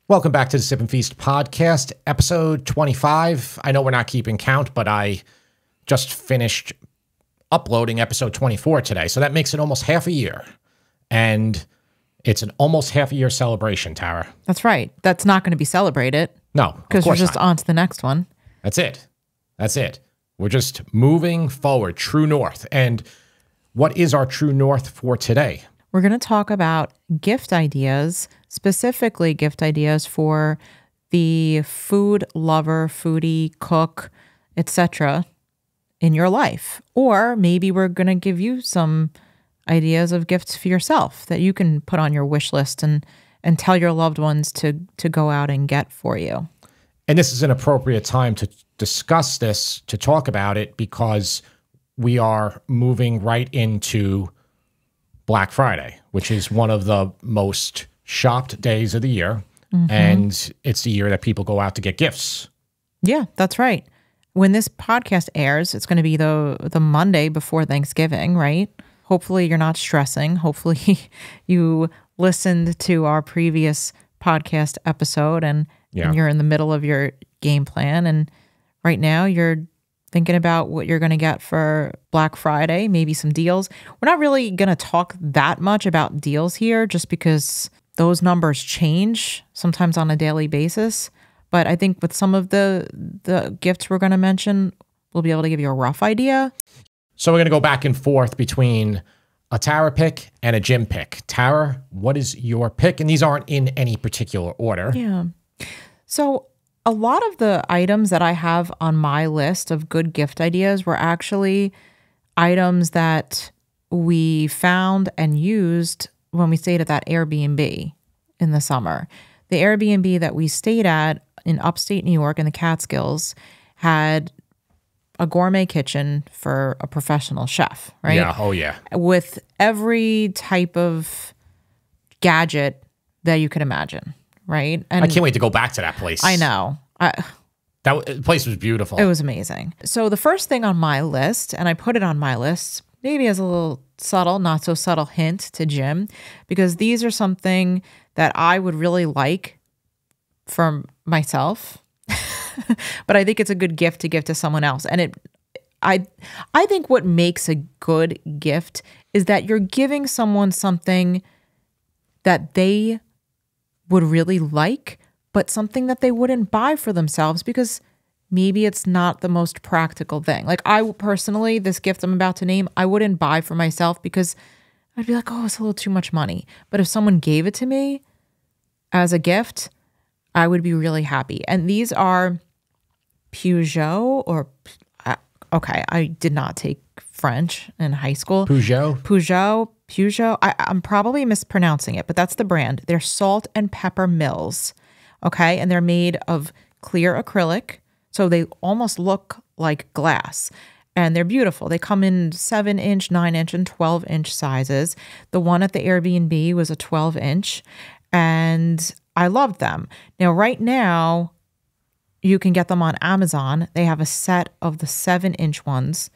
Welcome back to the Sip and Feast podcast, episode 25. I know we're not keeping count, but I just finished uploading episode 24 today. So that makes it almost half a year. And it's an almost half a year celebration, Tara. That's right. That's not going to be celebrated. No, because we're just on to the next one. That's it. That's it. We're just moving forward, true north. And what is our true north for today? We're going to talk about gift ideas, specifically gift ideas for the food lover, foodie, cook, etc. in your life. Or maybe we're going to give you some ideas of gifts for yourself that you can put on your wish list and tell your loved ones to go out and get for you. And this is an appropriate time to discuss this, to talk about it, because we are moving right into Black Friday, which is one of the most shopped days of the year. Mm-hmm. And it's the year that people go out to get gifts. Yeah, that's right. When this podcast airs, it's going to be the Monday before Thanksgiving, right? Hopefully you're not stressing. Hopefully you listened to our previous podcast episode and you're in the middle of your game plan. And right now you're thinking about what you're going to get for Black Friday, maybe some deals. We're not really going to talk that much about deals here just because those numbers change sometimes on a daily basis. But I think with some of the gifts we're going to mention, we'll be able to give you a rough idea. So we're going to go back and forth between a Tara pick and a Jim pick. Tara, what is your pick? And these aren't in any particular order. Yeah. So a lot of the items that I have on my list of good gift ideas were actually items that we found and used when we stayed at that Airbnb in the summer. The Airbnb that we stayed at in upstate New York in the Catskills had a gourmet kitchen for a professional chef, right? Yeah, oh yeah. With every type of gadget that you could imagine, right? And I can't wait to go back to that place. I know. That place was beautiful. It was amazing. So the first thing on my list, and I put it on my list, maybe as a little subtle, not so subtle hint to Jim, because these are something that I would really like for myself. But I think it's a good gift to give to someone else. And I think what makes a good gift is that you're giving someone something that they would really like, but something that they wouldn't buy for themselves because maybe it's not the most practical thing. Like I personally, this gift I'm about to name, I wouldn't buy for myself because I'd be like, oh, it's a little too much money. But if someone gave it to me as a gift, I would be really happy. And these are Peugeot or, okay, I did not take French in high school. Peugeot. I'm probably mispronouncing it, but that's the brand. They're salt and pepper mills, okay? And they're made of clear acrylic, so they almost look like glass. And they're beautiful. They come in 7-inch, 9-inch, and 12-inch sizes. The one at the Airbnb was a 12-inch, and I loved them. Now, right now, you can get them on Amazon. They have a set of the 7-inch ones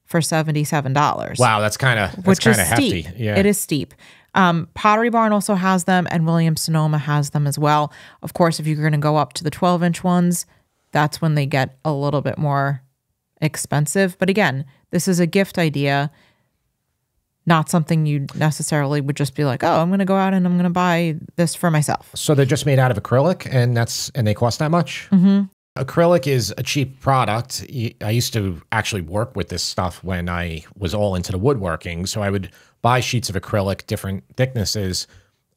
for $77. Wow, that's kind of hefty. Yeah, it is steep. Pottery Barn also has them, and Williams-Sonoma has them as well. Of course, if you're going to go up to the 12-inch ones, that's when they get a little bit more expensive. But again, this is a gift idea, not something you necessarily would just be like, oh, I'm going to go out and I'm going to buy this for myself. So they're just made out of acrylic, and they cost that much? Mm-hmm. Acrylic is a cheap product. I used to actually work with this stuff when I was all into the woodworking. So I would buy sheets of acrylic, different thicknesses,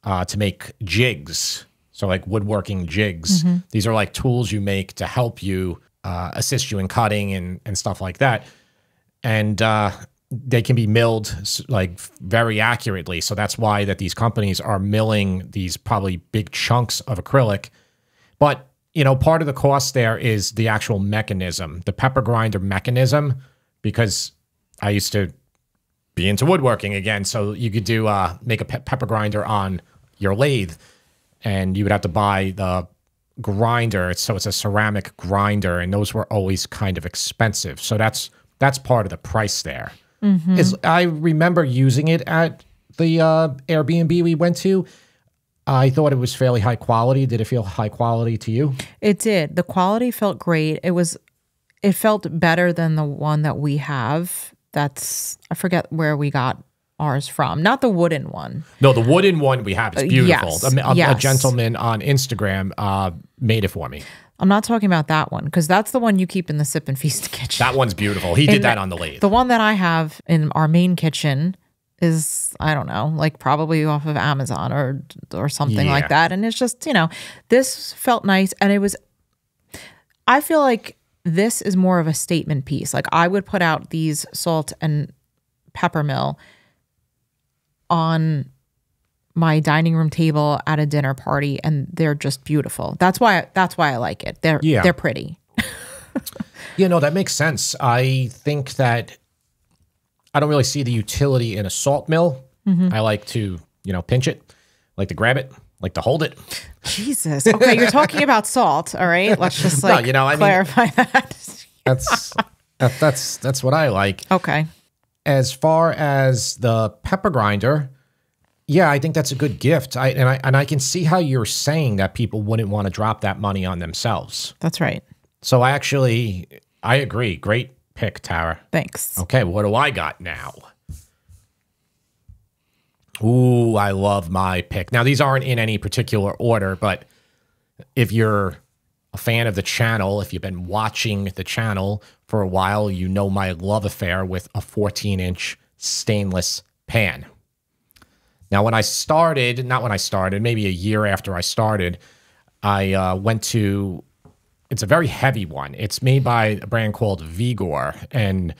to make jigs. So like woodworking jigs. Mm-hmm. These are like tools you make to help you assist you in cutting and stuff like that. And they can be milled like very accurately. So that's why that these companies are milling these probably big chunks of acrylic. But, you know, part of the cost there is the actual mechanism, the pepper grinder mechanism, because I used to be into woodworking again. So you could do make a pepper grinder on your lathe, and you would have to buy the grinder. So it's a ceramic grinder, and those were always kind of expensive. So that's part of the price there. Mm-hmm. I remember using it at the Airbnb we went to. I thought it was fairly high quality. Did it feel high quality to you? It did. The quality felt great. It felt better than the one that we have. I forget where we got ours from. Not the wooden one. No, the wooden one we have is beautiful. Yes, A gentleman on Instagram made it for me. I'm not talking about that one because that's the one you keep in the Sip and Feast kitchen. That one's beautiful. He did that on the lathe. The one that I have in our main kitchen is, I don't know, like probably off of Amazon or something like that. And it's just, this felt nice. And I feel like this is more of a statement piece. Like I would put out these salt and pepper mill on my dining room table at a dinner party, and they're just beautiful. That's why I like it. They're pretty. No, that makes sense. I think that I don't really see the utility in a salt mill. I like to, pinch it, like to grab it, like to hold it. Jesus. Okay, you're talking about salt, all right? Let's just clarify that. That's what I like. Okay. As far as the pepper grinder, yeah, I think that's a good gift. I can see how you're saying that people wouldn't want to drop that money on themselves. That's right. So I agree. Great pick, Tara. Thanks. Okay, what do I got now? Ooh, I love my pick. Now, these aren't in any particular order, but if you're a fan of the channel, if you've been watching the channel for a while, you know my love affair with a 14-inch stainless pan. Now, maybe a year after I started, I went to, it's a very heavy one. It's made by a brand called Vigor, and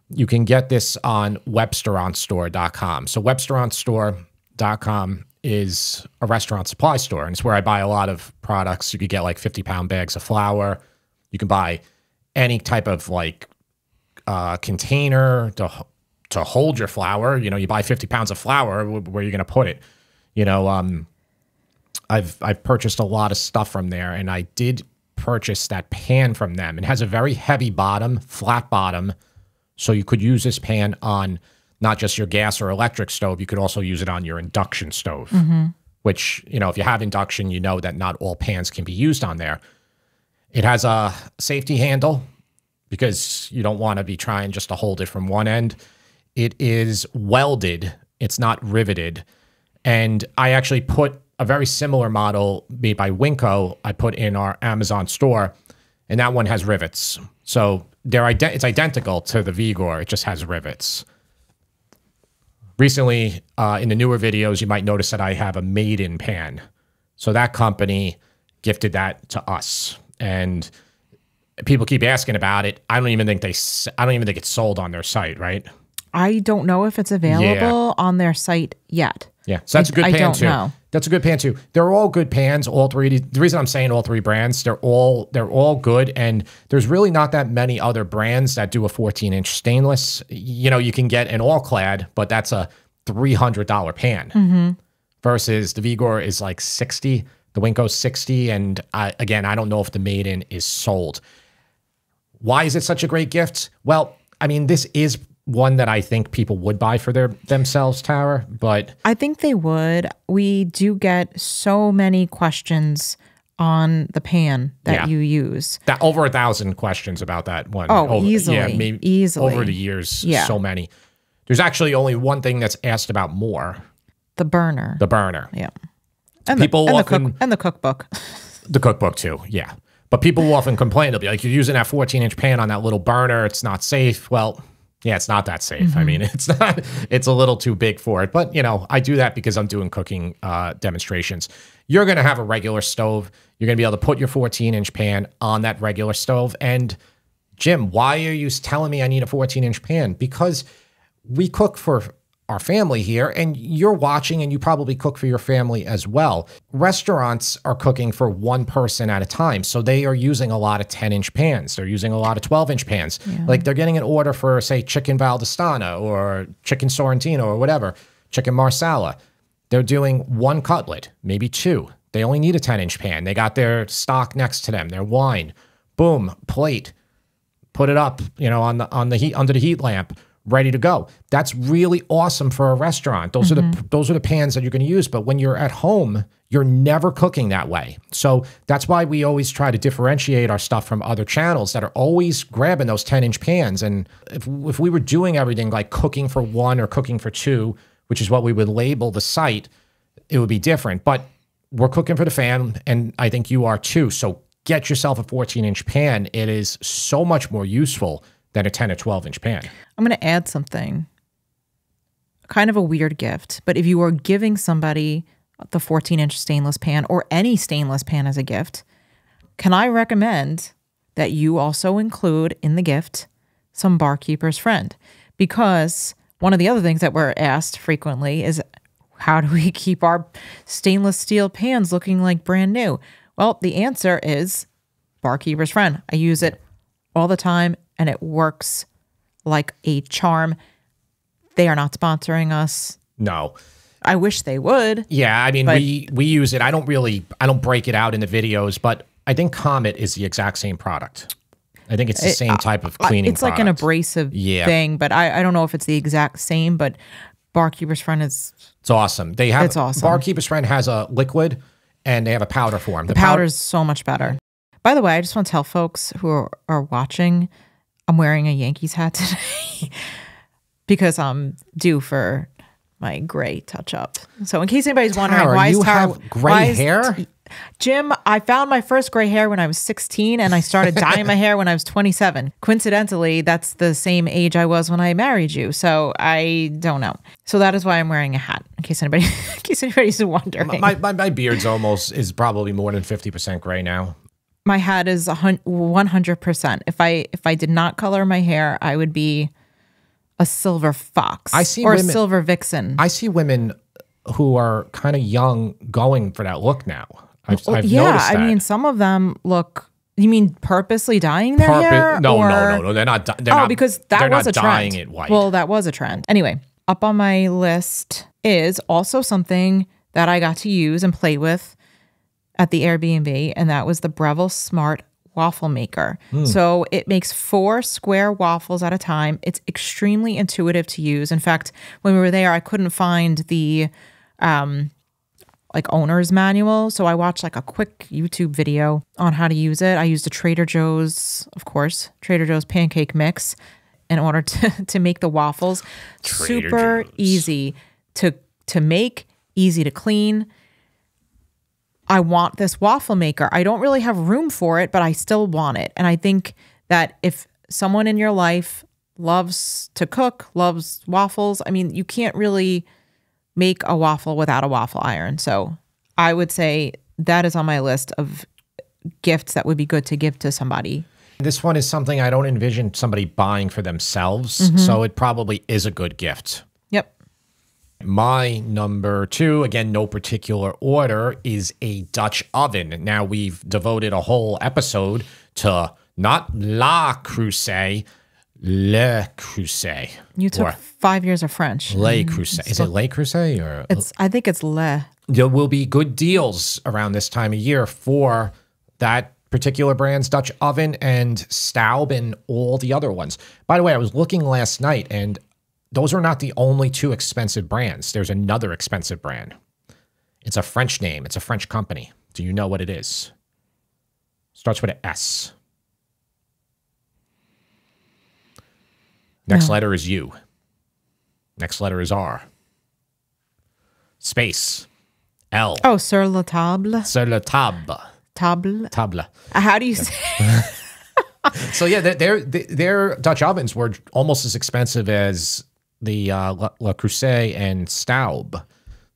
you can get this on webstaurantstore.com. So webstaurantstore.com is a restaurant supply store, and it's where I buy a lot of products. You could get like 50-pound bags of flour. You can buy any type of container to hold your flour. You buy 50 pounds of flour, where you're going to put it. I've purchased a lot of stuff from there, and I did purchase that pan from them. It has a very heavy bottom, flat bottom, so you could use this pan on not just your gas or electric stove. You could also use it on your induction stove, which, if you have induction, you know that not all pans can be used on there. It has a safety handle because you don't want to be trying just to hold it from one end. It is welded. It's not riveted. And I actually put a very similar model made by Winco. I put in our Amazon store, and that one has rivets. So it's identical to the Vigor. It just has rivets. Recently, in the newer videos, you might notice that I have a Maiden pan. So that company gifted that to us, and people keep asking about it. I don't even think it's sold on their site, right? I don't know if it's available on their site yet. Yeah, so that's a good pan I don't too. know. That's a good pan too. They're all good pans. All three. The reason I'm saying all three brands, they're all good, and there's really not that many other brands that do a 14-inch stainless. You can get an all-clad, but that's a $300 pan. Versus the Vigor is like $60. The Winco's $60, and I don't know if the Maiden is sold. Why is it such a great gift? Well, this is one that I think people would buy for themselves, Tara, but I think they would. We do get so many questions on the pan that you use. That over 1,000 questions about that one. Easily. Yeah, maybe easily. Over the years, so many. There's actually only one thing that's asked about more. The burner. The burner. Yeah. And the cookbook. The cookbook too, yeah. But people will often complain. They'll be like, you're using that 14-inch pan on that little burner. It's not safe. Well, yeah, it's not that safe. It's a little too big for it. But, I do that because I'm doing cooking demonstrations. You're going to have a regular stove. You're going to be able to put your 14-inch pan on that regular stove. And, Jim, why are you telling me I need a 14-inch pan? Because we cook for our family here, and you're watching, and you probably cook for your family as well. Restaurants are cooking for one person at a time, so they are using a lot of 10-inch pans. They're using a lot of 12-inch pans. Yeah. Like they're getting an order for, say, chicken Valdostana or chicken Sorrentino or whatever, chicken Marsala. They're doing one cutlet, maybe two. They only need a 10-inch pan. They got their stock next to them, their wine. Boom, plate. Put it up, on the heat, under the heat lamp. ready to go. That's really awesome for a restaurant. Those are the pans that you're going to use. But when you're at home, you're never cooking that way. So that's why we always try to differentiate our stuff from other channels that are always grabbing those 10-inch pans. And if we were doing everything like cooking for one or cooking for two, which is what we would label the site, it would be different. But we're cooking for the fam, and I think you are too. So get yourself a 14-inch pan. It is so much more useful than a 10 or 12-inch pan. I'm going to add something, kind of a weird gift, but if you are giving somebody the 14-inch stainless pan or any stainless pan as a gift, can I recommend that you also include in the gift some Barkeeper's Friend? Because one of the other things that we're asked frequently is, how do we keep our stainless steel pans looking like brand new? Well, the answer is Barkeeper's Friend. I use it all the time, and it works like a charm. They are not sponsoring us. No. I wish they would. Yeah, I mean, we use it. I don't break it out in the videos, but I think Comet is the exact same product. I think it's the same type of cleaning It's like an abrasive thing, but I don't know if it's the exact same, but Barkeeper's Friend is... It's awesome. It's awesome. Barkeeper's Friend has a liquid and they have a powder form. The powder is so much better. By the way, I just want to tell folks who are watching, I'm wearing a Yankees hat today because I'm due for my gray touch-up. So in case anybody's wondering, why is Tara... have gray hair? Jim, I found my first gray hair when I was 16, and I started dyeing my hair when I was 27. Coincidentally, that's the same age I was when I married you. So I don't know. So that is why I'm wearing a hat, in case anybody's wondering. My beard's is probably more than 50% gray now. My hat is 100%. If I did not color my hair, I would be a silver fox a silver vixen. I see women who are kind of young going for that look now. I've noticed that. I mean, some of them look. You mean purposely dyeing their hair? No. They're not. Because that was a trend. Dyeing it white. Well, that was a trend. Anyway, up on my list is also something that I got to use and play with at the Airbnb, and that was the Breville Smart Waffle Maker. So it makes 4 square waffles at a time. It's extremely intuitive to use. In fact, when we were there, I couldn't find the owner's manual. So I watched like a quick YouTube video on how to use it. I used a Trader Joe's pancake mix in order to make the waffles. Super easy to make, easy to clean. I want this waffle maker. I don't really have room for it, but I still want it. And I think that if someone in your life loves to cook, loves waffles, I mean, you can't really make a waffle without a waffle iron. So I would say that is on my list of gifts that would be good to give to somebody. This one is something I don't envision somebody buying for themselves. So it probably is a good gift. Yep. My number 2, again, no particular order, is a Dutch oven. Now, we've devoted a whole episode to not La Creuset, Le Creuset. You took 5 years of French. Le Creuset. Is it Le Creuset? Or? I think it's Le. There will be good deals around this time of year for that particular brand's Dutch oven and Staub and all the other ones. By the way, I was looking last night, and those are not the only 2 expensive brands. There's another expensive brand. It's a French name. It's a French company. Do you know what it is? Starts with an S. Next letter is U. Next letter is R. Space. L. Oh, sur la table. Sur la table. Table. How do you say? So yeah, their Dutch ovens were almost as expensive as the Le Creuset and Staub.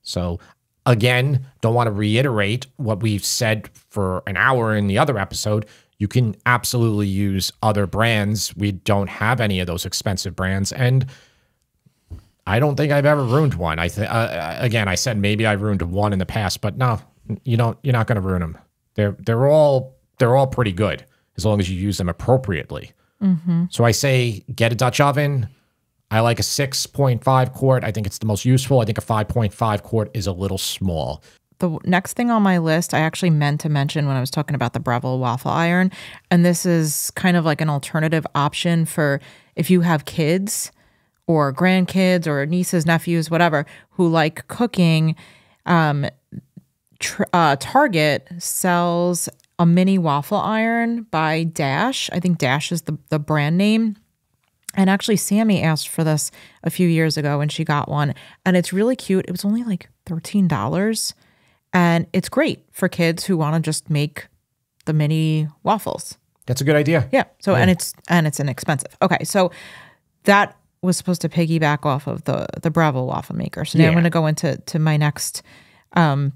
So again, don't want to reiterate what we've said for an hour in the other episode. You can absolutely use other brands. We don't have any of those expensive brands, and I don't think I've ever ruined one. Again, I said maybe I ruined one in the past, but no, you're not going to ruin them. They're all pretty good as long as you use them appropriately. So I say get a Dutch oven. I like a 6.5 quart. I think it's the most useful. I think a 5.5 quart is a little small. The next thing on my list, I actually meant to mention when I was talking about the Breville waffle iron, and this is kind of like an alternative option for if you have kids or grandkids or nieces, nephews, whatever, who like cooking, Target sells a mini waffle iron by Dash. I think Dash is the brand name. And actually, Sammy asked for this a few years ago when she got one. And it's really cute. It was only like $13. And it's great for kids who want to just make the mini waffles. That's a good idea. Yeah. So and it's inexpensive. Okay. So that was supposed to piggyback off of the Breville waffle maker. So now I'm going to go into my next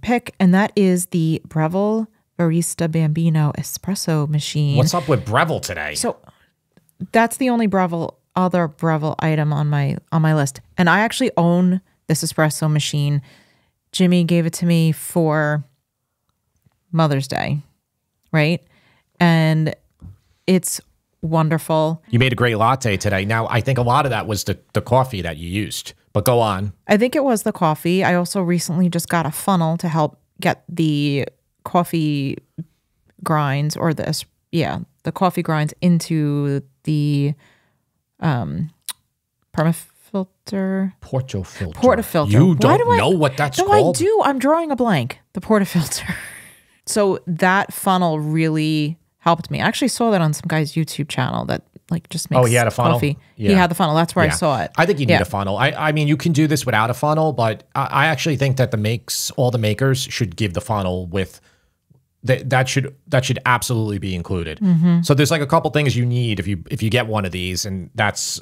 pick, and that is the Breville Barista Bambino espresso machine. What's up with Breville today? So that's the only other Breville item on my list. And I actually own this espresso machine. Jimmy gave it to me for Mother's Day, right? And it's wonderful. You made a great latte today. Now, I think a lot of that was the coffee that you used, but go on. I think it was the coffee. I also recently just got a funnel to help get the coffee grinds or the coffee grinds into the portafilter. Portafilter. You don't know what that's called? No, I do. I'm drawing a blank. The portafilter. So that funnel really helped me. I actually saw that on some guy's YouTube channel that like just makes he had a funnel? coffee. Yeah. He had the funnel. That's where I saw it. I think you need a funnel. I mean, you can do this without a funnel, but I actually think that all the makers should give the funnel with that should absolutely be included. So there's like a couple things you need if you get one of these, and that's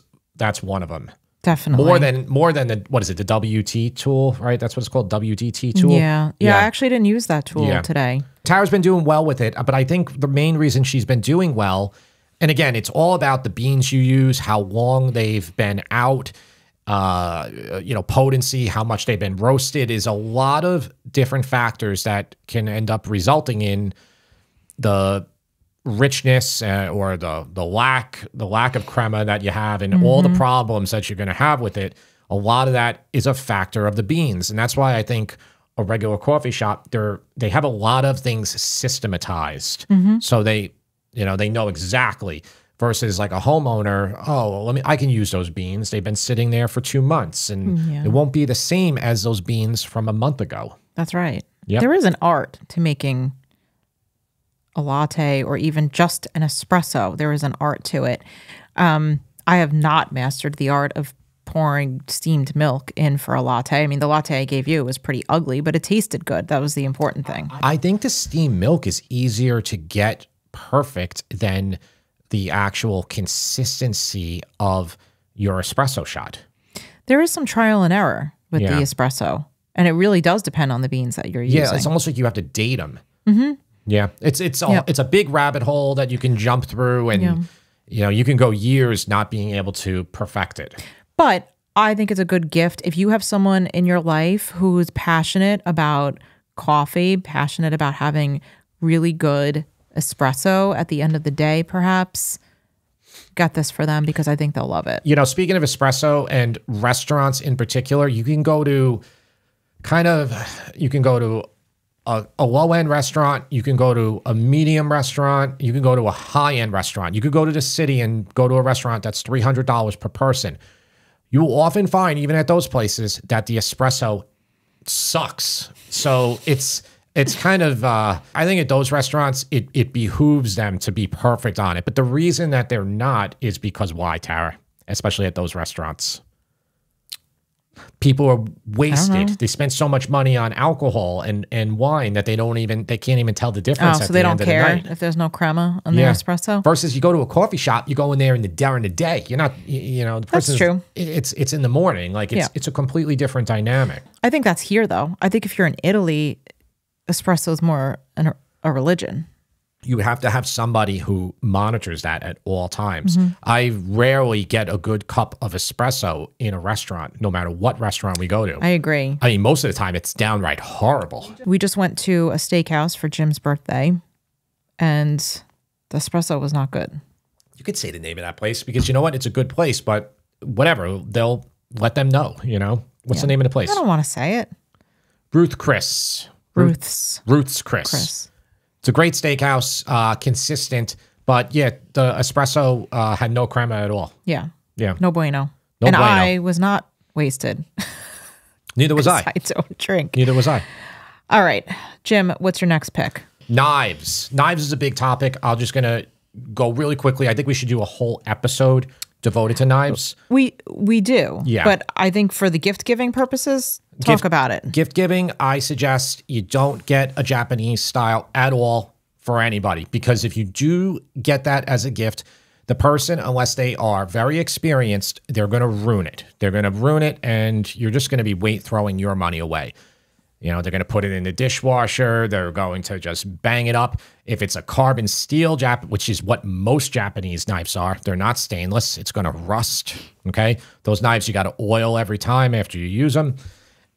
one of them. Definitely. More than the, what is it, the WT tool, right? That's what it's called, WDT tool. Yeah. I actually didn't use that tool today. Tara's been doing well with it, but I think the main reason she's been doing well, and again, it's all about the beans you use, how long they've been out, potency, how much they've been roasted, is a lot of different factors that can end up resulting in the richness or the lack of crema that you have, and all the problems that you're going to have with it. A lot of that is a factor of the beans, and that's why I think a regular coffee shop, they have a lot of things systematized, so they know exactly. Versus like a homeowner, I can use those beans. They've been sitting there for 2 months, and it won't be the same as those beans from a month ago. That's right. Yep. There is an art to making a latte or even just an espresso. There is an art to it. I have not mastered the art of pouring steamed milk in for a latte. I mean, the latte I gave you was pretty ugly, but it tasted good. That was the important thing. I think the steamed milk is easier to get perfect than the actual consistency of your espresso shot. There is some trial and error with the espresso, and it really does depend on the beans that you're using. Yeah, it's almost like you have to date them. Yeah, it's a big rabbit hole that you can jump through, and you can go years not being able to perfect it. But I think it's a good gift if you have someone in your life who's passionate about coffee, passionate about having really good espresso at the end of the day, perhaps. Got this for them because I think they'll love it. Speaking of espresso and restaurants in particular, you can go to a low-end restaurant, you can go to a medium restaurant, you can go to a high-end restaurant. You could go to the city and go to a restaurant that's $300 per person. You will often find, even at those places, that the espresso sucks. So it's kind of, I think at those restaurants, it behooves them to be perfect on it. But the reason that they're not is because why, Tara? Especially at those restaurants. People are wasted. They spend so much money on alcohol and wine that they can't even tell the difference. So they don't care if there's no crema on their espresso. Versus you go to a coffee shop, you go in there during the day. You're not, the person. That's true. It's in the morning. Like it's a completely different dynamic. I think that's here though. I think if you're in Italy, espresso is more a religion. You have to have somebody who monitors that at all times. I rarely get a good cup of espresso in a restaurant, no matter what restaurant we go to. I agree. I mean, most of the time it's downright horrible. We just went to a steakhouse for Jim's birthday, and the espresso was not good. You could say the name of that place because you know what? It's a good place, but whatever. They'll let them know, What's the name of the place? I don't want to say it. Ruth's Chris. Ruth's Chris. It's a great steakhouse, consistent, but the espresso had no crema at all. Yeah. Yeah. No bueno. No and bueno. I was not wasted. Neither was I. I don't drink. Neither was I. All right, Jim, what's your next pick? Knives. Knives is a big topic. I'm just going to go really quickly. I think we should do a whole episode devoted to knives. We do. Yeah. But I think for the gift giving purposes, talk about it. Gift giving, I suggest you don't get a Japanese style at all for anybody, because if you do get that as a gift, the person, unless they are very experienced, they're going to ruin it. They're going to ruin it, and you're just going to be throwing your money away. You know, they're going to put it in the dishwasher. They're going to just bang it up. If it's a carbon steel, which is what most Japanese knives are, they're not stainless. It's going to rust, okay? Those knives you got to oil every time after you use them.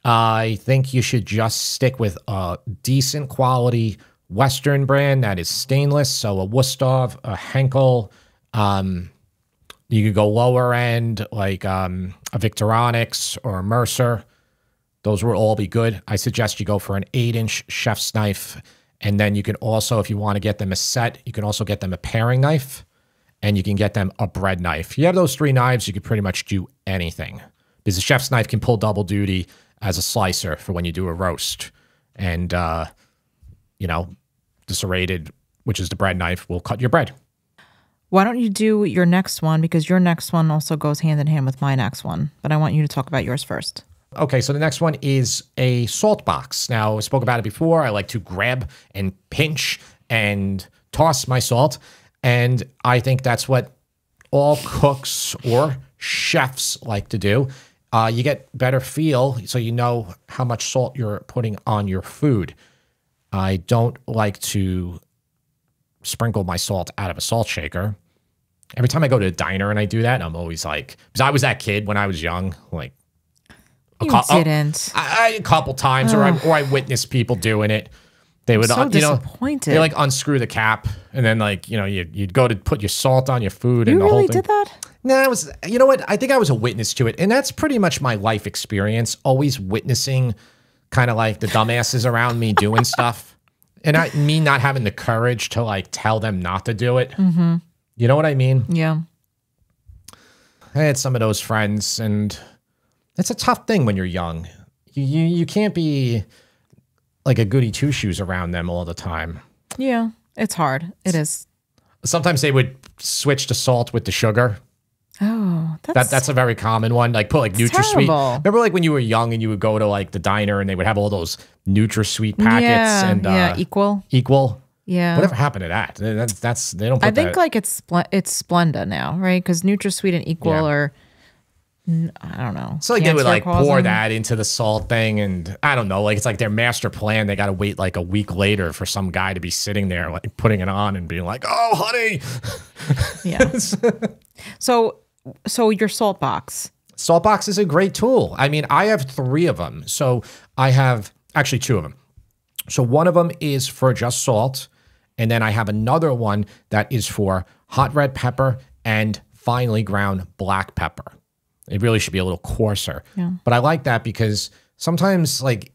I think you should just stick with a decent quality Western brand that is stainless. So a Wustov, a Henkel. You could go lower end, like a Victorinox or a Mercer. Those will all be good. I suggest you go for an 8-inch chef's knife. And then you can also, if you want to get them a set, you can also get them a paring knife, and you can get them a bread knife. If you have those 3 knives, you can pretty much do anything, because a chef's knife can pull double duty as a slicer for when you do a roast. And, you know, the serrated, which is the bread knife, will cut your bread. Why don't you do your next one? Because your next one also goes hand in hand with my next one. But I want you to talk about yours first. Okay, so the next one is a salt box. Now, I spoke about it before. I like to grab and pinch and toss my salt. And I think that's what all cooks or chefs like to do. You get better feel, so you know how much salt you're putting on your food. I don't like to sprinkle my salt out of a salt shaker. Every time I go to a diner and I do that, I'm always like, because I was that kid when I was young, like, You didn't. a couple times, or I witnessed people doing it. They would, so disappointed. they like unscrew the cap, and then like you'd go to put your salt on your food, and You the whole really thing. did that? No, it was. You know what? I think I was a witness to it, and that's pretty much my life experience. Always witnessing, kind of like the dumbasses around me doing stuff, and me not having the courage to like tell them not to do it. Mm-hmm. You know what I mean? Yeah. I had some of those friends, and it's a tough thing when you're young. You can't be like a goody two shoes around them all the time. Yeah. It's hard. It is. Sometimes they would switch to salt with the sugar. Oh, That's a very common one. Like put like NutraSweet. terrible. Remember like when you were young and you would go to like the diner and they would have all those NutraSweet packets and Equal. Yeah. Whatever happened to that? That's they don't put I think that. like it's Splenda now, right? Because NutraSweet and Equal Yeah. are, I don't know. So like they would cancer like pour causing. that into the salt thing, and I don't know, like it's like their master plan. They got to wait like a week later for some guy to be sitting there like putting it on and being like, "Oh, honey." Yeah. So your salt box. Salt box is a great tool. I mean, I have 3 of them. So I have actually 2 of them. So one of them is for just salt, and then I have another one that is for hot red pepper and finely ground black pepper. It really should be a little coarser. Yeah. But I like that because sometimes, like,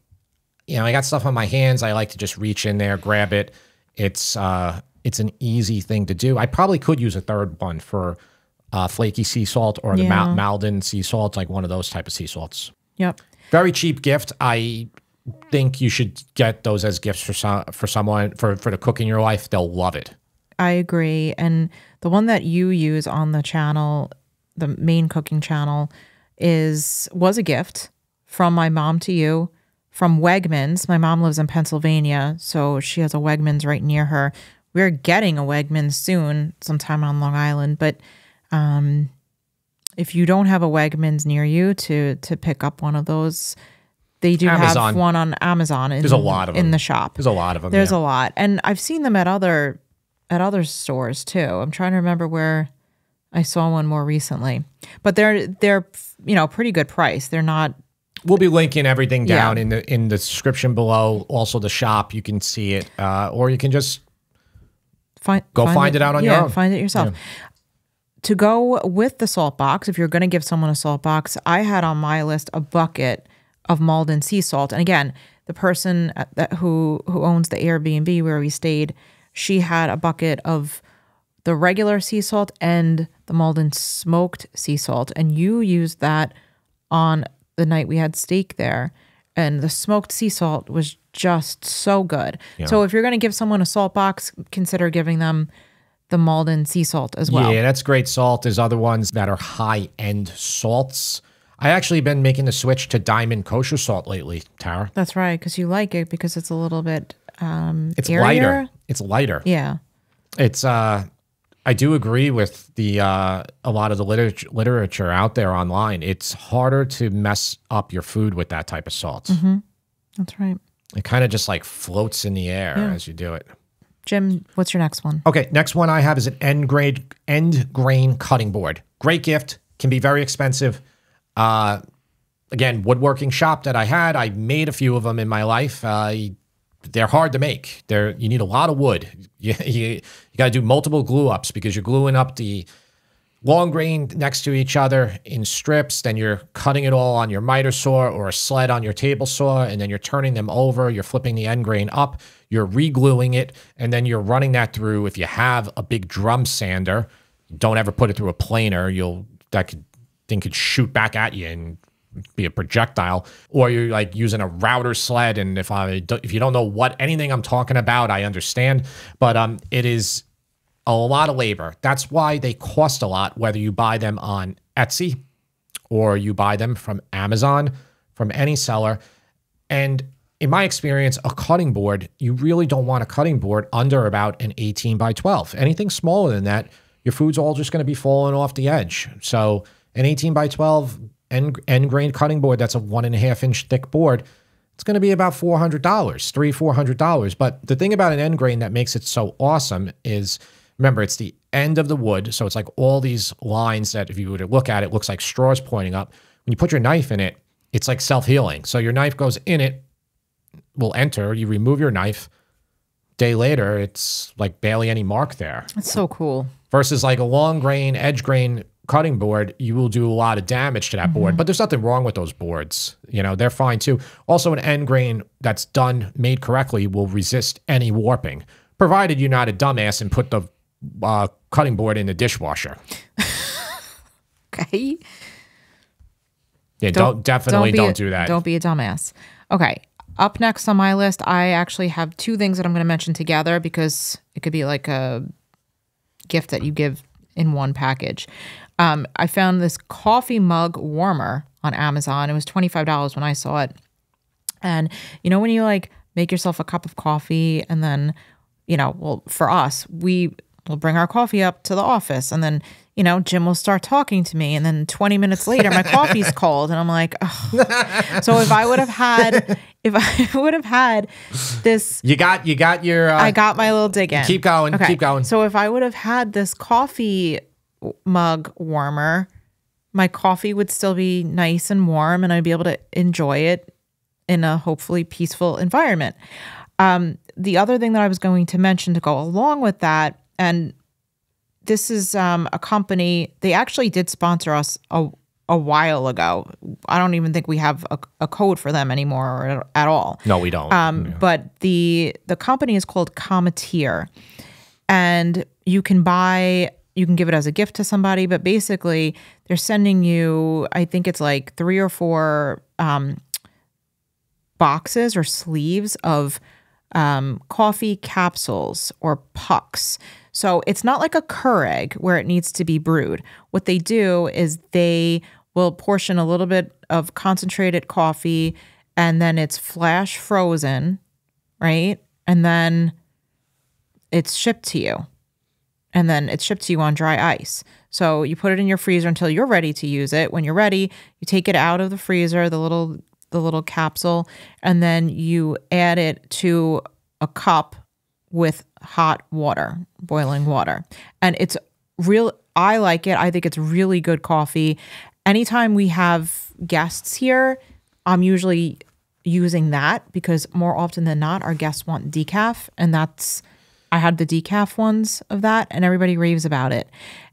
I got stuff on my hands. I like to just reach in there, grab it. It's an easy thing to do. I probably could use a third one for flaky sea salt or the Yeah. Malden sea salt, like one of those type of sea salts. Yep. Very cheap gift. I think you should get those as gifts for someone for the cook in your life. They'll love it. I agree. And the one that you use on the channel, the main cooking channel, was a gift from my mom to you from Wegmans. My mom lives in Pennsylvania, so she has a Wegmans right near her. We're getting a Wegmans soon, sometime on Long Island. But if you don't have a Wegmans near you to pick up one of those, they do Amazon. have one on Amazon. There's a lot of them in the shop. There's a lot of them. There's yeah. a lot, and I've seen them at other stores too. I'm trying to remember where I saw one more recently, but they're pretty good price. They're not. We'll be linking everything down Yeah. in the description below. Also, the shop, you can see it, or you can just Find it out on your own. Find it yourself. To go with the salt box, if you're going to give someone a salt box, I had on my list a bucket of Malden sea salt. And again, the person who owns the Airbnb where we stayed, she had a bucket of the regular sea salt and the Malden smoked sea salt. And you used that on the night we had steak there. And the smoked sea salt was just so good. Yeah. So if you're going to give someone a salt box, consider giving them the Malden sea salt as well. Yeah, that's great salt. There's other ones that are high-end salts. I actually been making the switch to Diamond kosher salt lately, Tara. That's right, because you like it because it's a little bit It's airier. lighter. It's lighter. Yeah. It's I do agree with the a lot of the literature out there online. It's harder to mess up your food with that type of salt. That's right. It kind of just like floats in the air as you do it. Jim, what's your next one? Okay, next one I have is an end grain cutting board. Great gift, can be very expensive. Again, woodworking shop that I had, I made a few of them in my life. They're hard to make. You need a lot of wood. You got to do multiple glue ups because you're gluing up the long grain next to each other in strips. Then you're cutting it all on your miter saw or a sled on your table saw, and then you're turning them over. You're flipping the end grain up. You're re-gluing it, and then you're running that through. If you have a big drum sander, don't ever put it through a planer. That thing could shoot back at you and be a projectile. Or you're like using a router sled, and if you don't know anything I'm talking about, I understand. But it is a lot of labor. That's why they cost a lot, whether you buy them on Etsy or you buy them from Amazon, from any seller. And in my experience, a cutting board, you really don't want a cutting board under about an 18 by 12. Anything smaller than that, your food's all just going to be falling off the edge. So an 18 by 12 end grain cutting board, that's a 1.5 inch thick board, it's going to be about $400. But the thing about an end grain that makes it so awesome is, remember, it's the end of the wood. So it's like all these lines that if you were to look at it, looks like straws pointing up. When you put your knife in it, it's like self-healing. So your knife goes in it, will enter, you remove your knife. Day later, it's like barely any mark there. That's so cool. Versus like a long grain, edge grain cutting board, you will do a lot of damage to that board. But there's nothing wrong with those boards. They're fine too. Also, an end grain that's made correctly will resist any warping, provided you're not a dumbass and put the cutting board in the dishwasher. Okay. Yeah, don't do that. Don't be a dumbass. Okay. Up next on my list, I actually have two things that I'm going to mention together because it could be like a gift that you give in one package. I found this coffee mug warmer on Amazon. It was $25 when I saw it. And when you like make yourself a cup of coffee and then, well, for us, we will bring our coffee up to the office and then, Jim will start talking to me. And then 20 minutes later, my coffee's cold. And I'm like, oh. So if I would have had this. You got your. I got my little dig in. Keep going. Okay. Keep going. So if I would have had this coffee mug warmer, my coffee would still be nice and warm and I'd be able to enjoy it in a hopefully peaceful environment. The other thing that I was going to mention to go along with that, and this is a company, they actually did sponsor us a while ago. I don't even think we have a code for them anymore or at all. No, we don't. But the company is called Cometeer, and you can give it as a gift to somebody, but basically they're sending you, I think it's like 3 or 4 boxes or sleeves of coffee capsules or pucks. So it's not like a Keurig where it needs to be brewed. What they do is they will portion a little bit of concentrated coffee and then it's flash frozen, right? And then it's shipped to you. And then it's shipped to you on dry ice. So you put it in your freezer until you're ready to use it. When you're ready, you take it out of the freezer, the little capsule, and then you add it to a cup with hot water, boiling water. And it's I like it. I think it's really good coffee. Anytime we have guests here, I'm usually using that because more often than not, our guests want decaf. And I had the decaf ones of that and everybody raves about it.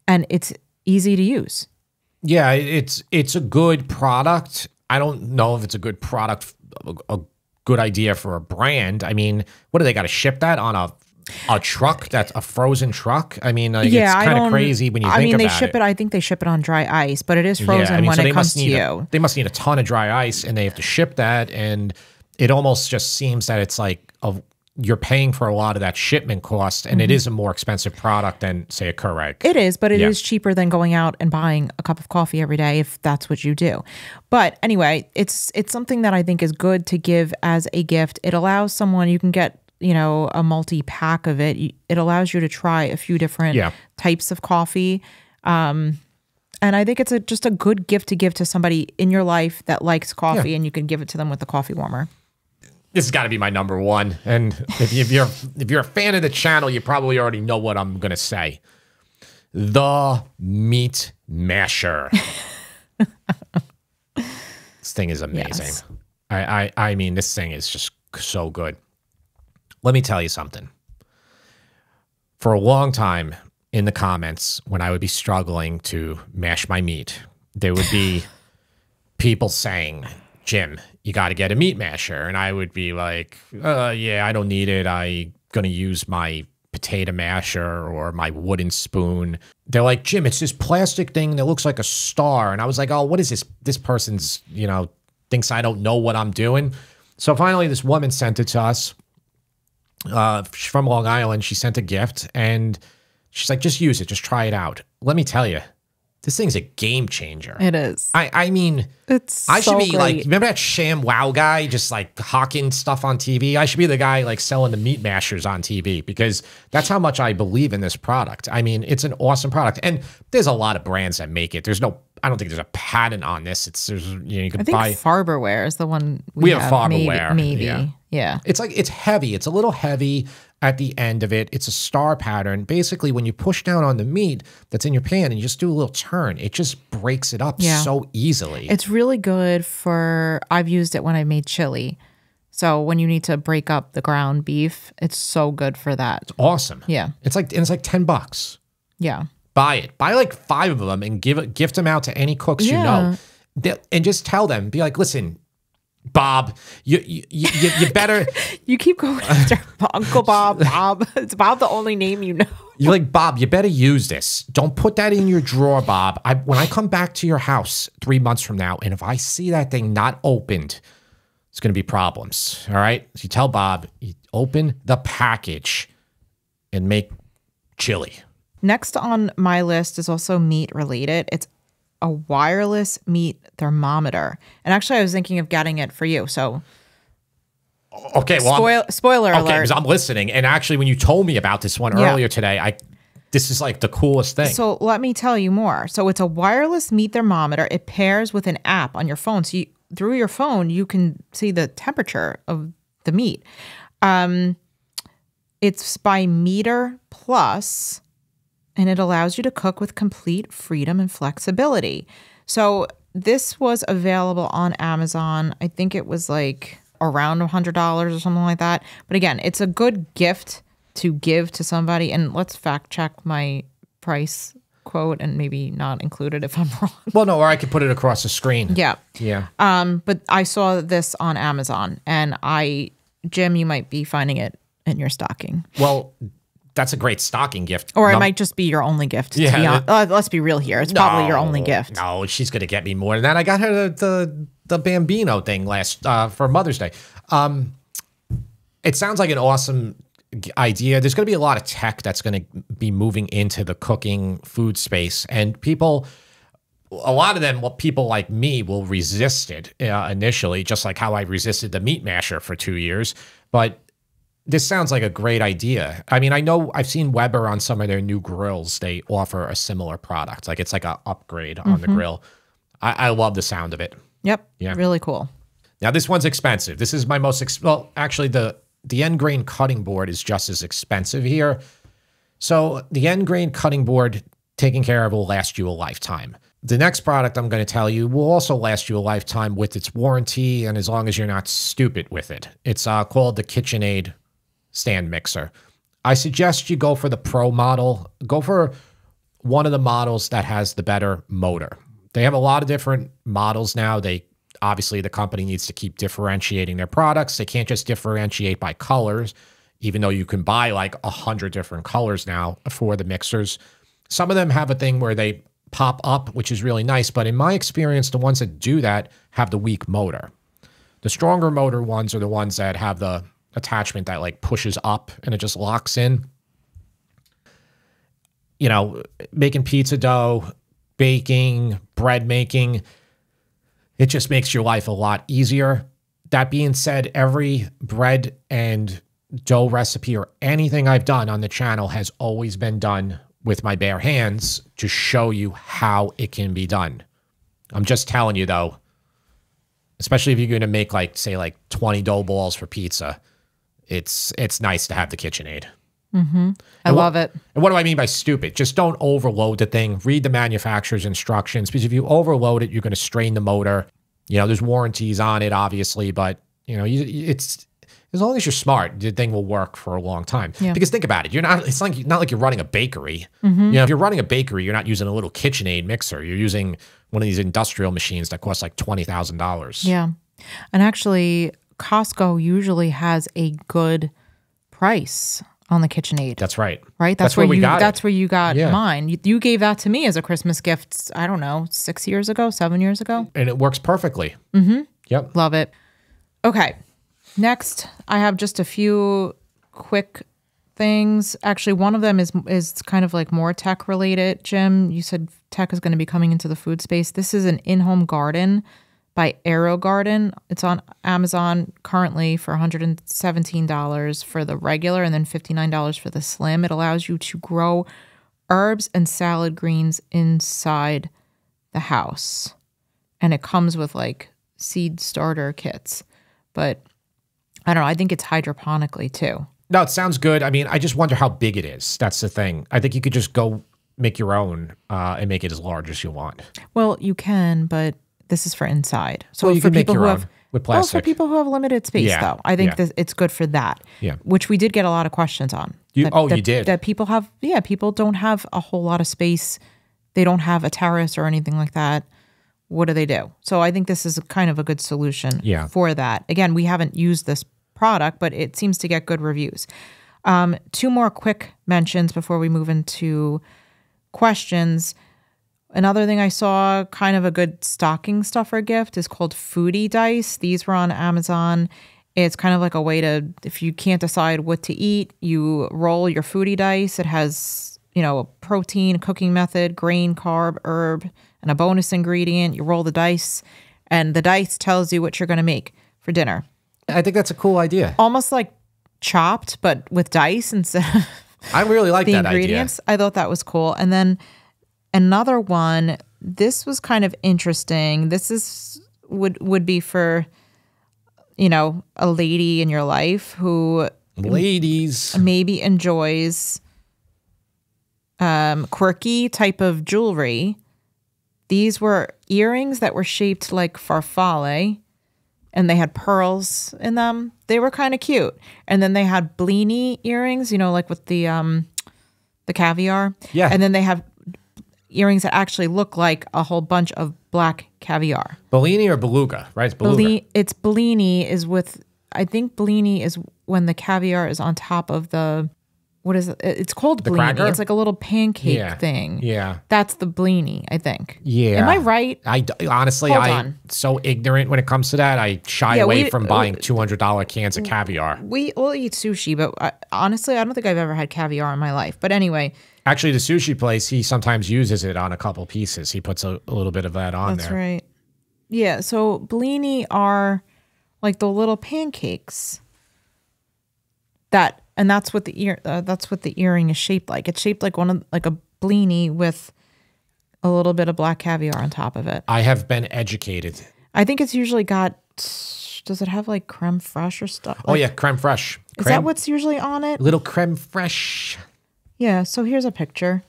And it's easy to use. Yeah, it's a good product. I don't know if it's a good product, a good idea for a brand. I mean, what do they got to ship that on a a truck that's a frozen truck. I mean, like, Yeah, it's I kind of don't. crazy when you I think mean, they about ship it. I think they ship it on dry ice, but it is frozen I mean, when so it they comes must to need you. they must need a ton of dry ice, and they have to ship that, and it almost just seems that it's like you're paying for a lot of that shipment cost, and it is a more expensive product than, say, a Keurig. It is, but it is Yeah. cheaper than going out and buying a cup of coffee every day if that's what you do. But anyway, it's something that I think is good to give as a gift. It allows someone, you can get, a multi-pack of it. It allows you to try a few different Yeah. types of coffee. And I think it's just a good gift to give to somebody in your life that likes coffee, and you can give it to them with the coffee warmer. This has got to be my number one. And if you're a fan of the channel, you probably already know what I'm gonna say. The Meat Masher. This thing is amazing. Yes. I mean, this thing is just so good. Let me tell you something. For a long time in the comments, when I would be struggling to mash my meat, there would be people saying, Jim, you got to get a meat masher. And I would be like, yeah, I don't need it. I'm going to use my potato masher or my wooden spoon. They're like, Jim, it's this plastic thing that looks like a star. And I was like, oh, what is this? This person's, thinks I don't know what I'm doing. So finally, this woman sent it to us. She's from Long Island. She sent a gift, and she's like, just use it. Just try it out. Let me tell you, this thing's a game changer. It is. I mean, It's I should so be like, great. remember that Sham Wow guy just like hawking stuff on TV? I should be the guy like selling the meat mashers on TV, because that's how much I believe in this product. I mean, it's an awesome product, and there's a lot of brands that make it. I don't think there's a patent on this. You can I think buy. Farberware is the one We have maybe, Farberware, maybe. Yeah. It's like, it's heavy. It's a little heavy at the end of it. It's a star pattern. Basically, when you push down on the meat that's in your pan and you just do a little turn, it just breaks it up so easily. It's really good I've used it when I made chili. So when you need to break up the ground beef, it's so good for that. Awesome. Yeah. It's like $10. Yeah. Buy it. Buy like 5 of them and gift them out to any cooks you Yeah. know. And just tell them, be like, listen, Bob, you better. You keep going after Uncle Bob. Bob. Is Bob the only name you know? You're like, Bob, you better use this. Don't put that in your drawer, Bob. When I come back to your house 3 months from now, and if I see that thing not opened, it's going to be problems. All right? So you tell Bob, you open the package and make chili. Next on my list is also meat related. It's a wireless meat thermometer. And actually, I was thinking of getting it for you. So Okay, well, spoiler okay, alert. because I'm listening. And actually, when you told me about this one Yeah. earlier today, this is like the coolest thing. So let me tell you more. So it's a wireless meat thermometer. It pairs with an app on your phone. So through your phone, you can see the temperature of the meat. It's by Meter Plus, and it allows you to cook with complete freedom and flexibility. So this was available on Amazon. I think it was like around $100 or something like that. But again, it's a good gift to give to somebody. And let's fact check my price quote and maybe not include it if I'm wrong. Well, no, or I could put it across the screen. Yeah. Yeah. But I saw this on Amazon, and Jim, you might be finding it in your stocking. Well, that's a great stocking gift. Or it might just be your only gift. To be let's be real here. It's probably your only gift. No, she's gonna get me more than that. I got her the Bambino thing for Mother's Day. It sounds like an awesome idea. There's gonna be a lot of tech that's gonna be moving into the cooking food space, and a lot of them, people like me, will resist it initially, just like how I resisted the meat masher for 2 years. But this sounds like a great idea. I mean, I know I've seen Weber on some of their new grills. They offer a similar product. Like, it's like an upgrade on the grill. I love the sound of it. Yep. Yeah. Really cool. Now, this one's expensive. This is my most, well, actually, the end grain cutting board is just as expensive here. So the end grain cutting board, taken care of, will last you a lifetime. The next product I'm going to tell you will also last you a lifetime with its warranty, and as long as you're not stupid with it. It's called the KitchenAid stand mixer. I suggest you go for the Pro model. Go for one of the models that has the better motor. They have a lot of different models now. Obviously, the company needs to keep differentiating their products. They can't just differentiate by colors. even though you can buy like 100 different colors now for the mixers. Some of them have a thing where they pop up, which is really nice. But in my experience, the ones that do that have the weak motor. The stronger motor ones are the ones that have the attachment that like pushes up and it just locks in. You know, making pizza dough, baking, bread making, it just makes your life a lot easier. That being said, every bread and dough recipe or anything I've done on the channel has always been done with my bare hands to show you how it can be done. I'm just telling you though, especially if you're going to make like, say like 20 dough balls for pizza, it's nice to have the KitchenAid. I love it. And what do I mean by stupid? Just don't overload the thing. Read the manufacturer's instructions, because if you overload it, you're going to strain the motor. You know, there's warranties on it, obviously, but you know, it's as long as you're smart, the thing will work for a long time. Yeah. Because think about it, it's not like you're running a bakery. You know, if you're running a bakery, you're not using a little KitchenAid mixer. You're using one of these industrial machines that cost like $20,000. Yeah. And actually, Costco usually has a good price on the KitchenAid. That's right. Right? That's where we got it. That's where you got Yeah. mine. You gave that to me as a Christmas gift, I don't know, 6 years ago, 7 years ago. And it works perfectly. Yep. Love it. Okay. Next, I have just a few quick things. Actually, one of them is kind of like more tech related. Jim, you said tech is going to be coming into the food space. This is an in-home garden by AeroGarden. It's on Amazon currently for $117 for the regular and then $59 for the slim. It allows you to grow herbs and salad greens inside the house. And it comes with like seed starter kits. But I don't know. I think it's hydroponically too. No, it sounds good. I mean, I just wonder how big it is. That's the thing. I think you could just go make your own and make it as large as you want. Well, you can, but this is for inside. So Well, you for can make people your who own have with well, plastic. for people who have limited space, Yeah, though, I think yeah. it's good for that. Yeah. Which we did get a lot of questions on. You That did? That people have. Yeah, people don't have a whole lot of space. They don't have a terrace or anything like that. What do they do? So I think this is kind of a good solution for that. Again, we haven't used this product, but it seems to get good reviews. Two more quick mentions before we move into questions. Another thing I saw, kind of a good stocking stuffer gift, is called Foodie Dice. These were on Amazon. It's kind of like a way to, if you can't decide what to eat, you roll your Foodie Dice. It has, you know, a protein, cooking method, grain, carb, herb, and a bonus ingredient. You roll the dice, and the dice tells you what you're going to make for dinner. I think that's a cool idea. Almost like Chopped, but with dice instead of I really like the that ingredients. I thought that was cool. And then another one, this was kind of interesting. This would be for, you know, a lady in your life who Ladies. maybe enjoys quirky type of jewelry. These were earrings that were shaped like farfalle, and they had pearls in them. They were kind of cute. And then they had Bellini earrings, you know, like with the caviar. Yeah. And then they have earrings that actually look like a whole bunch of black caviar. Bellini or beluga, right? It's beluga. It's Bellini is with, I think Bellini is when the caviar is on top of the, what is it? It's called The Bellini. cracker? It's like a little pancake Yeah. thing. Yeah. That's the Bellini, I think. Yeah. Am I right? Honestly, Hold I'm on. so ignorant when it comes to that. I shy Yeah, away we- from buying $200 cans of caviar. We'll eat sushi, but honestly, I don't think I've ever had caviar in my life. But anyway, Actually, the sushi place, he sometimes uses it on a couple pieces. He puts a little bit of that on that's there. right. Yeah, so Bellini are like the little pancakes. That's what the earring is shaped like. It's shaped like like a Bellini with a little bit of black caviar on top of it. I have been educated. I think it's usually got. Does it have like creme fraiche or stuff? Oh, yeah, creme fraiche. Is that what's usually on it? Little creme fraiche. Yeah. So here's a picture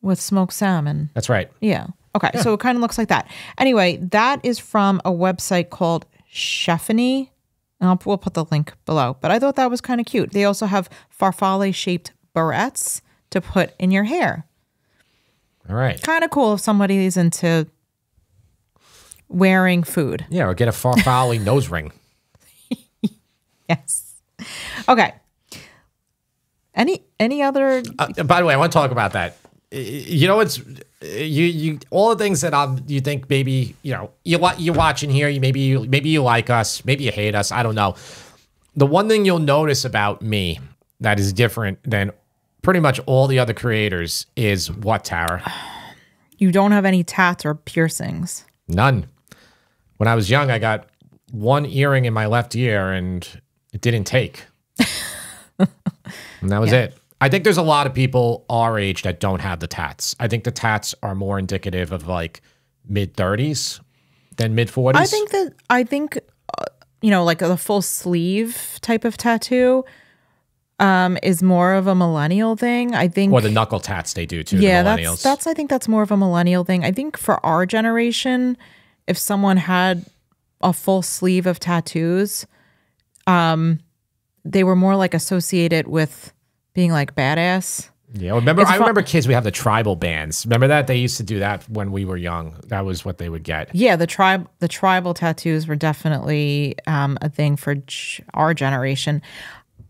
with smoked salmon. That's right. Yeah. Okay. So it kind of looks like that. Anyway, that is from a website called Cheffany. And we'll put the link below. But I thought that was kind of cute. They also have farfalle shaped barrettes to put in your hair. All right. Kind of cool if somebody is into wearing food. Yeah, or get a farfalle nose ring. Yes. Okay. Any other? By the way, I want to talk about that. You know, it's you all the things that you think maybe you're watching here. Maybe you like us, maybe you hate us. I don't know. The one thing you'll notice about me that is different than pretty much all the other creators is what, Tara? You don't have any tats or piercings. None. When I was young, I got one earring in my left ear, and it didn't take. And that was it. I think there's a lot of people our age that don't have the tats. I think the tats are more indicative of like mid-30s than mid-40s. I think like a full sleeve type of tattoo is more of a millennial thing. I think, or the knuckle tats they do too. Yeah, the millennials. that's I think that's more of a millennial thing. I think for our generation, if someone had a full sleeve of tattoos, they were more like associated with being like badass. Yeah, I remember kids. We have the tribal bands. Remember that they used to do that when we were young. That was what they would get. Yeah, the tribal tattoos were definitely a thing for our generation.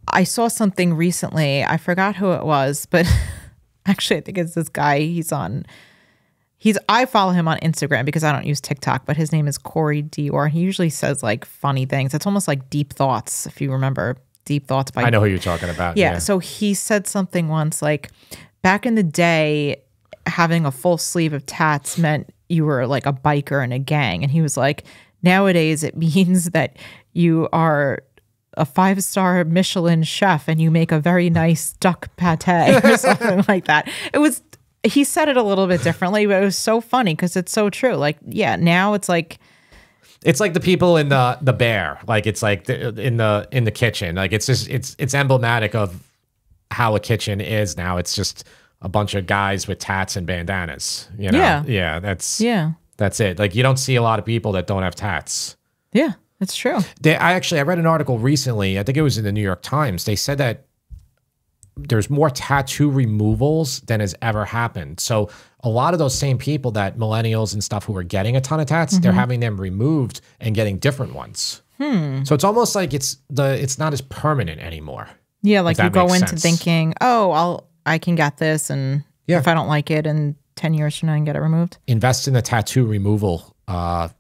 I saw something recently. I forgot who it was, but actually, I think it's this guy. I follow him on Instagram because I don't use TikTok, but his name is Corey Dior. He usually says like funny things. It's almost like Deep Thoughts, if you remember Deep Thoughts by. I know who you're talking about. Yeah. So he said something once like, back in the day, having a full sleeve of tats meant you were like a biker in a gang. And he was like, nowadays it means that you are a 5-star Michelin chef and you make a very nice duck pate or something like that. He said it a little bit differently, but it was so funny because it's so true. Like, yeah, now it's like the people in the bear. Like it's like in the kitchen. Like it's just it's emblematic of how a kitchen is now. It's just a bunch of guys with tats and bandanas. You know? Yeah. That's it. Like you don't see a lot of people that don't have tats. Yeah, that's true. I read an article recently. I think it was in the New York Times. They said that there's more tattoo removals than has ever happened. So a lot of those same people, that millennials and stuff who are getting a ton of tats, they're having them removed and getting different ones. So it's almost like it's not as permanent anymore. Yeah, like you go into thinking, oh, I can get this, and if I don't like it in 10 years from now, I can get it removed. Invest in the tattoo removal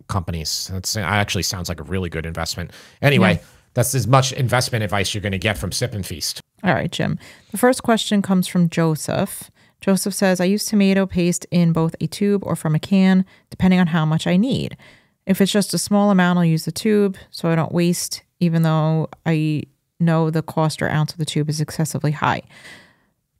companies. That actually sounds like a really good investment. Anyway, that's as much investment advice you're going to get from Sip and Feast. All right, Jim. The first question comes from Joseph. Joseph says, I use tomato paste in both a tube or from a can, depending on how much I need. If it's just a small amount, I'll use the tube so I don't waste, even though I know the cost or ounce of the tube is excessively high.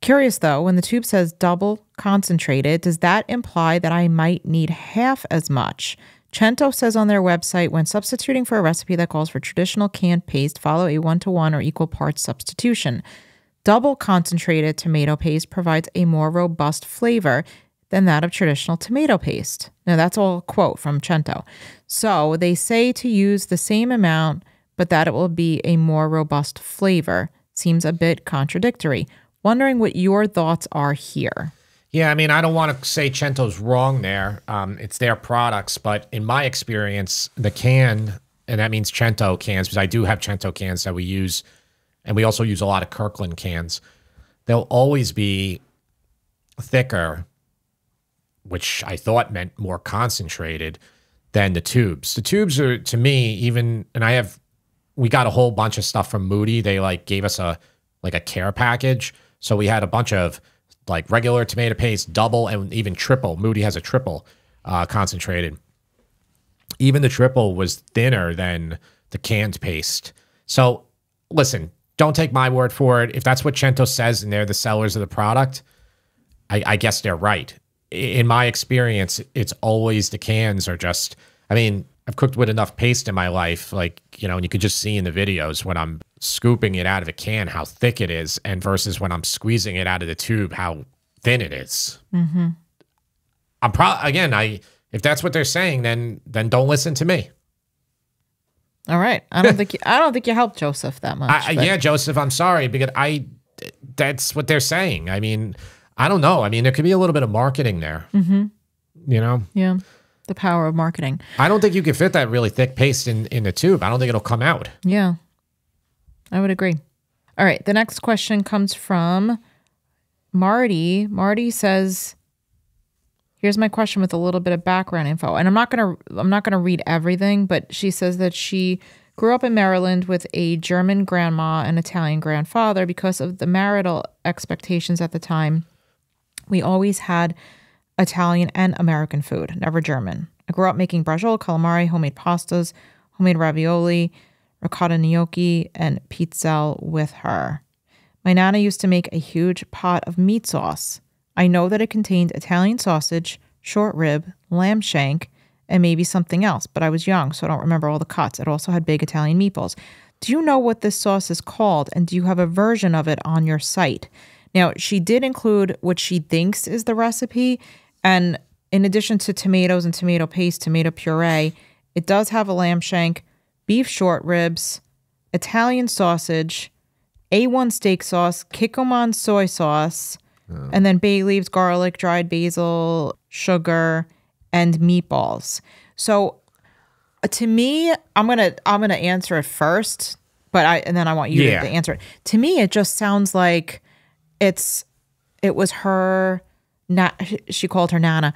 Curious though, when the tube says double concentrated, does that imply that I might need half as much? Cento says on their website, when substituting for a recipe that calls for traditional canned paste, follow a 1-to-1 or equal parts substitution. Double concentrated tomato paste provides a more robust flavor than that of traditional tomato paste. Now that's all a quote from Cento. So they say to use the same amount, but that it will be a more robust flavor. Seems a bit contradictory. Wondering what your thoughts are here. Yeah, I mean, I don't want to say Cento's wrong there. It's their products, but in my experience, the can, and that means Cento cans, because I do have Cento cans that we use, and we also use a lot of Kirkland cans. They'll always be thicker, which I thought meant more concentrated than the tubes. The tubes are, to me, even, and we got a whole bunch of stuff from Moody. They like gave us a care package. So we had a bunch of like regular tomato paste, double, and even triple. Moody has a triple concentrated. Even the triple was thinner than the canned paste. So listen, don't take my word for it. If that's what Cento says and they're the sellers of the product, I guess they're right. In my experience, it's always the cans are just, I mean, I've cooked with enough paste in my life, like, and you could just see in the videos when I'm scooping it out of a can how thick it is, and versus when I'm squeezing it out of the tube how thin it is. I'm if that's what they're saying, then don't listen to me. All right, I don't think you helped Joseph that much. Yeah, Joseph, I'm sorry, because that's what they're saying. I mean, I don't know. I mean, there could be a little bit of marketing there. Yeah. The power of marketing. I don't think you can fit that really thick paste in the tube. I don't think it'll come out. Yeah. I would agree. All right. The next question comes from Marty. Marty says, here's my question with a little bit of background info. And I'm not gonna read everything, but she says that she grew up in Maryland with a German grandma and Italian grandfather. Because of the marital expectations at the time, we always had Italian and American food, never German. I grew up making braciole, calamari, homemade pastas, homemade ravioli, ricotta gnocchi, and pizza with her. My nana used to make a huge pot of meat sauce. I know that it contained Italian sausage, short rib, lamb shank, and maybe something else, but I was young, so I don't remember all the cuts. It also had big Italian meatballs. Do you know what this sauce is called, and do you have a version of it on your site? Now, she did include what she thinks is the recipe, and in addition to tomatoes and tomato paste, tomato puree, it does have a lamb shank, beef short ribs, Italian sausage, A1 steak sauce, Kikkoman soy sauce, and then bay leaves, garlic, dried basil, sugar, and meatballs. So to me, I'm gonna answer it first, and then I want you to answer it. To me, it just sounds like it was her. She called her Nana.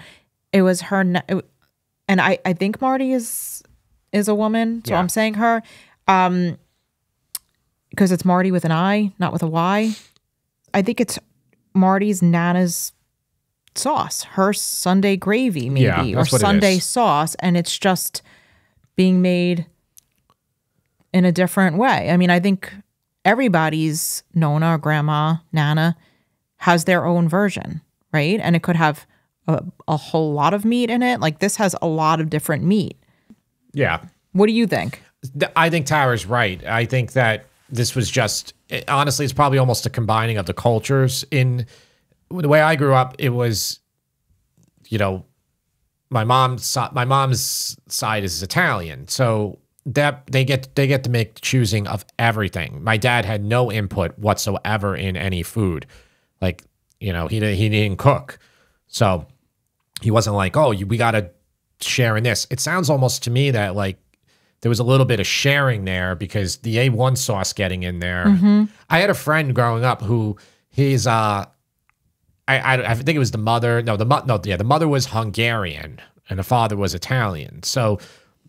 It was her, and I think Marty is a woman, so I'm saying her, because it's Marty with an I, not with a Y. I think it's Marty's Nana's sauce, her Sunday gravy maybe, or Sunday sauce, and it's just being made in a different way. I mean, I think everybody's Nona, grandma, Nana has their own version, right? And it could have a whole lot of meat in it. Like this has a lot of different meat. Yeah. What do you think? I think Tara's right. I think that this was just, honestly, it's probably almost a combining of the cultures. In the way I grew up, it was, you know, my mom's side is Italian, so that they get to make the choosing of everything. My dad had no input whatsoever in any food. Like, you know, he didn't cook, so he wasn't like, oh, we got to share in this. It sounds almost to me that like there was a little bit of sharing there because the A1 sauce getting in there. I had a friend growing up who he's I think it was the mother. The mother was Hungarian and the father was Italian. So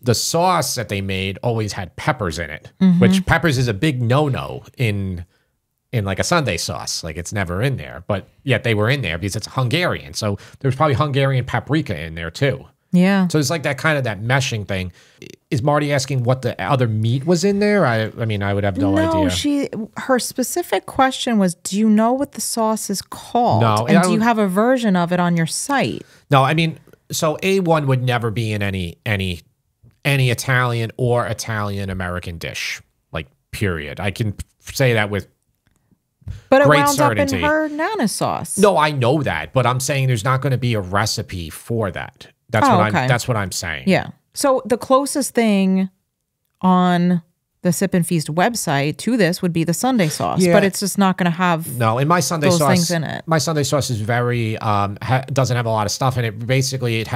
the sauce that they made always had peppers in it, which peppers is a big no-no in like a Sunday sauce. Like it's never in there, but yet they were in there because it's Hungarian. So there's probably Hungarian paprika in there too. Yeah. So it's like that kind of that meshing thing. Is Marty asking what the other meat was in there? I mean, I would have no idea. Her specific question was, do you know what the sauce is called? No. And do you have a version of it on your site? No, I mean, so A1 would never be in any Italian or Italian American dish, like period. I can say that with But it great wound certainty. up in her Nana sauce. No, I know that, but I'm saying there's not going to be a recipe for that. That's what I'm saying. Yeah. So the closest thing on the Sip and Feast website to this would be the Sunday sauce, but it's just not going to have in my Sunday those sauce things in it. My Sunday sauce is very doesn't have a lot of stuff in it. Basically, it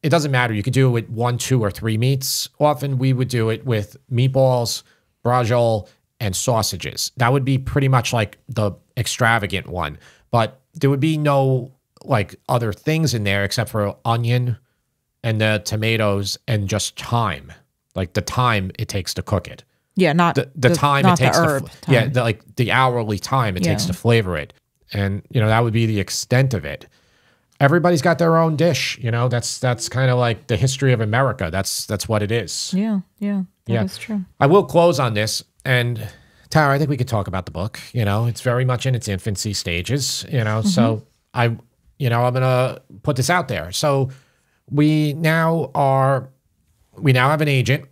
doesn't matter. You could do it with 1, 2, or 3 meats. Often we would do it with meatballs, braciole, and sausages. That would be pretty much like the extravagant one, but there would be no like other things in there except for onion and the tomatoes and just thyme, like the time it takes to cook it. Yeah, not the time it takes. The herb time. Yeah, the hourly time it takes to flavor it, and you know that would be the extent of it. Everybody's got their own dish. You know, that's kind of like the history of America. That's what it is. Yeah, that is true. I will close on this, and Tara, I think we could talk about the book. You know, it's very much in its infancy stages. You know, so I'm gonna put this out there. So we now have an agent.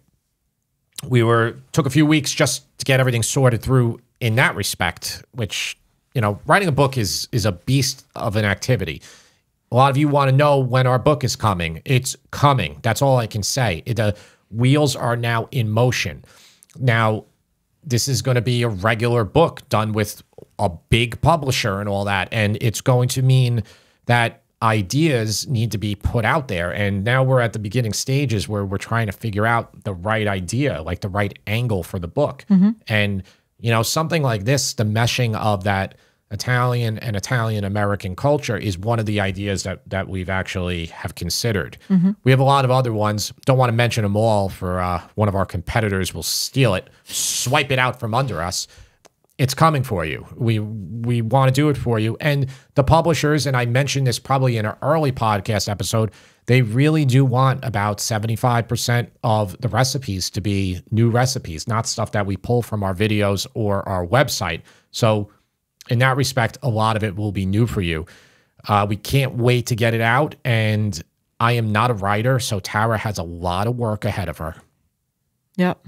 Took a few weeks just to get everything sorted through in that respect, which, you know, writing a book is a beast of an activity. A lot of you want to know when our book is coming. It's coming. That's all I can say. The wheels are now in motion. Now, this is going to be a regular book done with a big publisher and all that. And it's going to mean that ideas need to be put out there. And now we're at the beginning stages where we're trying to figure out the right idea, like the right angle for the book. And, you know, something like this, the meshing of that Italian and Italian-American culture is one of the ideas that we've actually have considered. We have a lot of other ones. Don't want to mention them all for one of our competitors will steal it, swipe it out from under us. It's coming for you. We want to do it for you. And the publishers, and I mentioned this probably in an early podcast episode, they really do want about 75% of the recipes to be new recipes, not stuff that we pull from our videos or our website. So in that respect, a lot of it will be new for you. We can't wait to get it out. And I am not a writer, so Tara has a lot of work ahead of her. Yep.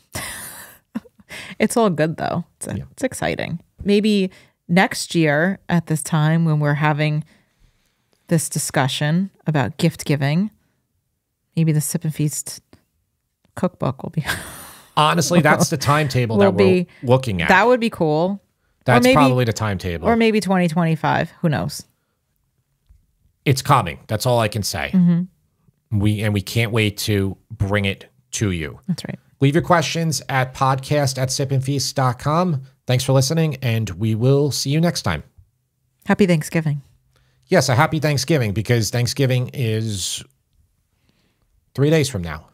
It's all good, though. It's exciting. Maybe next year at this time when we're having this discussion about gift giving, maybe the Sip and Feast cookbook will be... Honestly, that's the timetable that we're looking at. That would be cool. That's probably the timetable. Or maybe 2025. Who knows? It's coming. That's all I can say. We can't wait to bring it to you. That's right. Leave your questions at podcast@sipandfeast.com. Thanks for listening, and we will see you next time. Happy Thanksgiving. Yes, a happy Thanksgiving, because Thanksgiving is 3 days from now.